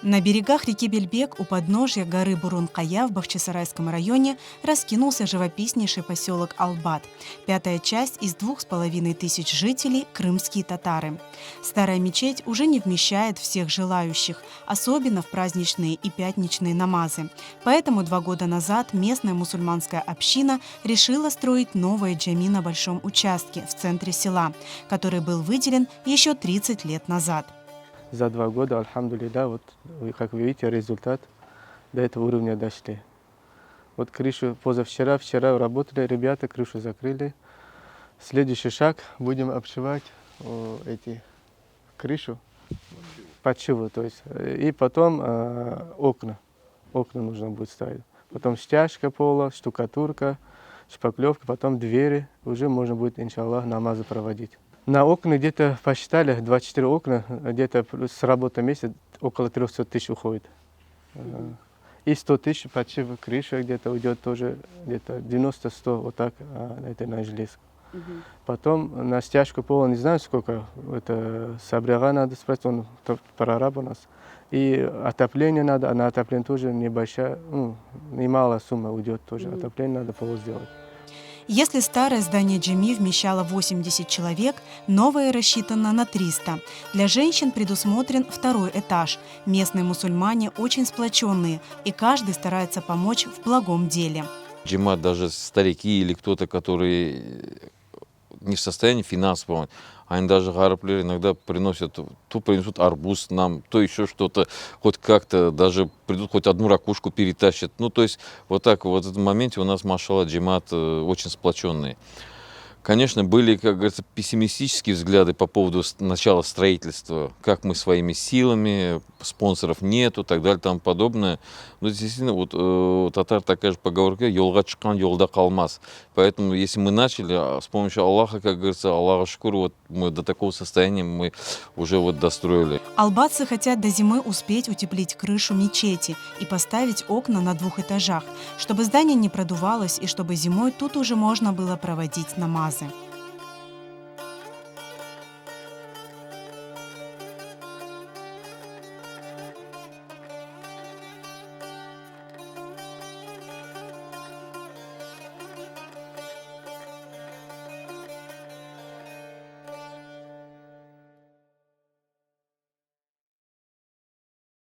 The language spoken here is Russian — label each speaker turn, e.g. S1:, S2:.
S1: На берегах реки Бельбек у подножья горы Бурун-Кая в Бахчисарайском районе раскинулся живописнейший поселок Албат. Пятая часть из 2500 жителей – крымские татары. Старая мечеть уже не вмещает всех желающих, особенно в праздничные и пятничные намазы. Поэтому 2 года назад местная мусульманская община решила строить новое джами на большом участке в центре села, который был выделен еще 30 лет назад.
S2: За 2 года, альхамдулилля, вот как вы видите, результат до этого уровня дошли. Вот крышу вчера работали, ребята крышу закрыли. Следующий шаг, будем обшивать крышу, подшиву, то есть, и потом окна нужно будет ставить. Потом стяжка пола, штукатурка, шпаклевка, потом двери, уже можно будет, иншаллах, намазы проводить. На окна где-то посчитали, 24 окна, где-то с работы месяц около 300 тысяч уходит. И 100 тысяч подшив крыши где-то уйдет тоже, где-то 90-100, вот так, это на железку. Потом на стяжку пола, не знаю сколько, это с Абряга надо спросить, он прораб у нас. И отопление надо, а на отопление тоже небольшая, немалая сумма уйдет тоже, отопление надо пол сделать.
S1: Если старое здание джами вмещало 80 человек, новое рассчитано на 300. Для женщин предусмотрен 2-й этаж. Местные мусульмане очень сплоченные, и каждый старается помочь в благом деле.
S3: Джимат, даже старики или кто-то, который не в состоянии финансово помочь, они даже гараплер иногда приносят, то принесут арбуз нам, то еще что-то, хоть как-то, даже придут, хоть одну ракушку перетащат. Ну, то есть, вот так, вот в этом моменте у нас, машалла, джимат очень сплоченный. Конечно, были, как говорится, пессимистические взгляды по поводу начала строительства, как мы своими силами, спонсоров нету, так далее, тому подобное. Но действительно, вот татар такая же поговорка: «Ёлга чыккан ёлда калмас». Поэтому, если мы начали, с помощью Аллаха, как говорится, Аллаха шукур, вот мы до такого состояния мы уже вот достроили.
S1: Албатцы хотят до зимы успеть утеплить крышу мечети и поставить окна на 2 этажах, чтобы здание не продувалось и чтобы зимой тут уже можно было проводить намазы.